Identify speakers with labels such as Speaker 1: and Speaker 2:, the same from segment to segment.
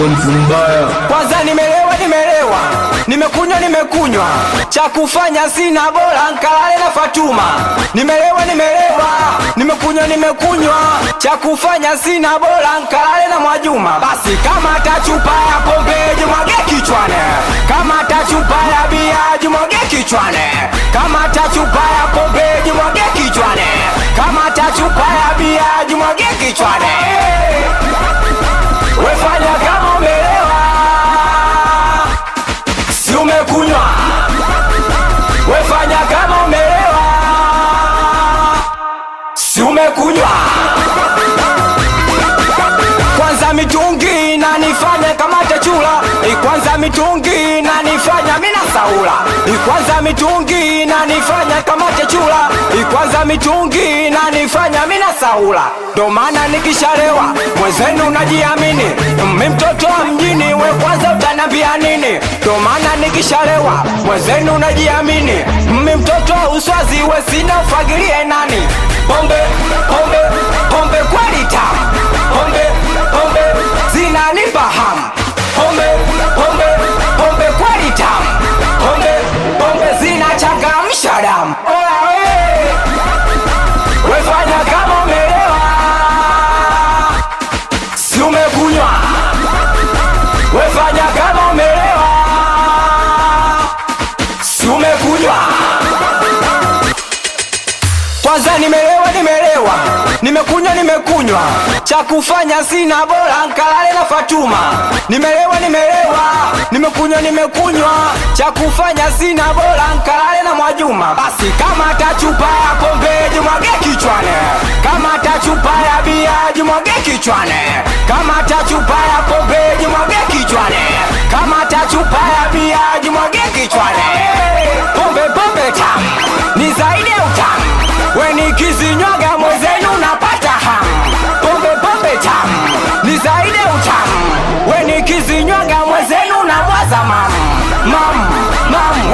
Speaker 1: so mtu mbaya.
Speaker 2: Kwanza nimelewa, nimekunywa, cha kufanya sina, bora nkalale na Fatuma. Nimelewa, nimekunywa, cha kufanya sina, bora nkalale na Mwajuma. Basi kama tachupa ya pombe jimwage kichwane, kama tachupa ya bia jimwage kichwane, kama tachupa ya pombe jimwage kichwane, kama tachupa ya bia jimwage kichwane. Wefanya kama umelewa, si umekunywa. Wefanya kama umelewa, si umekunywa. Kwanza mitungi inanifanya kama techula, kwanza mitungi inanifanya mina saula, kwanza mitungi inanifanya kama techula, kwanza mitungi inanifanya mina saula. Ndo maana nikishalewa mwenzenu unajiamini, mimi mtoto wa mjini, we kwanza utanambia nini? Ndo maana nikishalewa mwenzenu unajiamini, mimi mtoto wa Uswazi, we sina ufagilie nani? Pombe, pombe, pombe kweli tamu, pombe, pombe zinanipa hamu, pombe, pombe, pombe kweli tamu, pombe, pombe zinachangamsha damu. Wefanya kama umelewa, si umekunywa. Wefanya kama umelewa, si umekunywa. Kwanza nimekunywa, cha kufanya sina, bora nkalale na Fatuma. Nimelewa, nimekunywa, cha kufanya sina, bora nkalale na Mwajuma. Basi kama tachupa ya pombe jimwage kichwane, kama tachupa ya bia jimwage kichwane, kama tachupa ya pombe jimwage kichwane, kama tachupa ya bia jimwage kichwane. Pombe, pombe tamu ni zaidi ya utamu, we nikizinywaga mwenzenu napata hamu. Pombe, pombe tamu ni zaidi ya utamu, we nikizinywaga mwenzenu na mwaza mamu.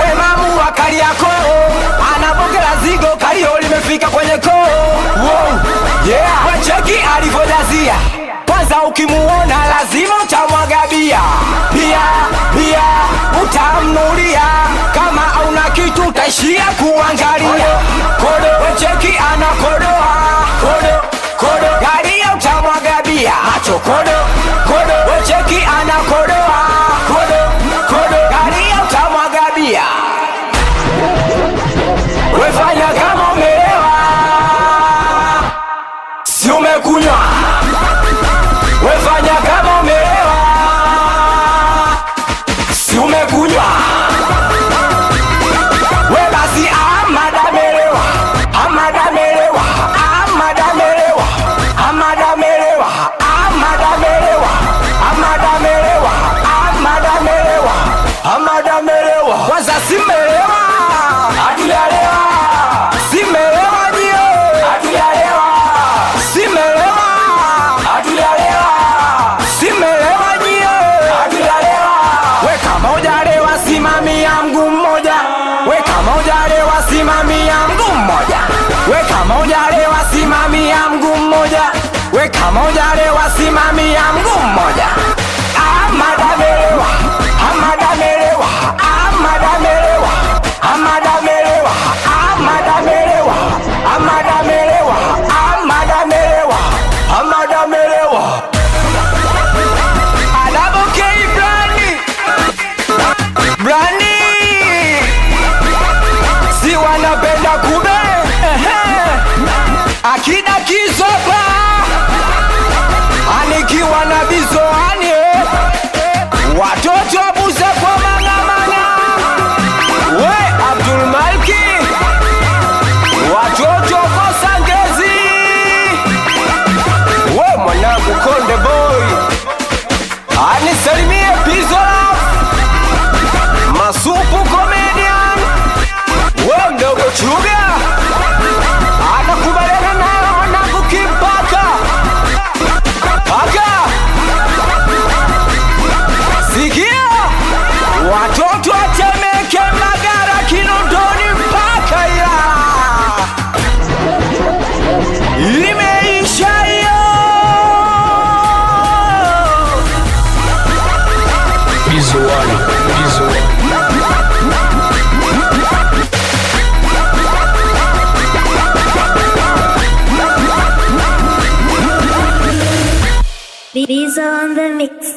Speaker 2: We mamu wa Kariakoo anabongela zigo, kalio limefika kwenye koo. Wow, yeah, we cheki alivyojazia. Kwanza ukimuona lazima utamwaga bia, bia utamnulia, kama hauna kitu utaishia kuangalia. Kodo, we cheki anakodoa, kodo, galia utamwaga bia, macho kodo, we cheki anakodoa, kodo, galia utamwaga bia. Wefanya kama umelewa, si umekunywa. Wefanya kama umelewa, si umekunywa. We basi amadamelewa, kwanza simelewa, hatujalewa, simelewa ndio, hatujalewa, simelewa, hatujalewa, simelewa ndio, hatujalewa. We kama hujalewa simamia mguu mmoja, we kama hujalewa simamia mguu mmoja, we kama hujalewa simamia mguu mmoja, we kama hujalewa simamia mguu mmoja. Amadamelewa, amadamelewa, amadamelewa, amadamelewa, amadamelewa, amadamelewa, amadamelewa, amadamelewa. Adabokei Brandi, si wanapenda kube, akida kizopa, anikiwa na bizoani
Speaker 1: Bees on the mix.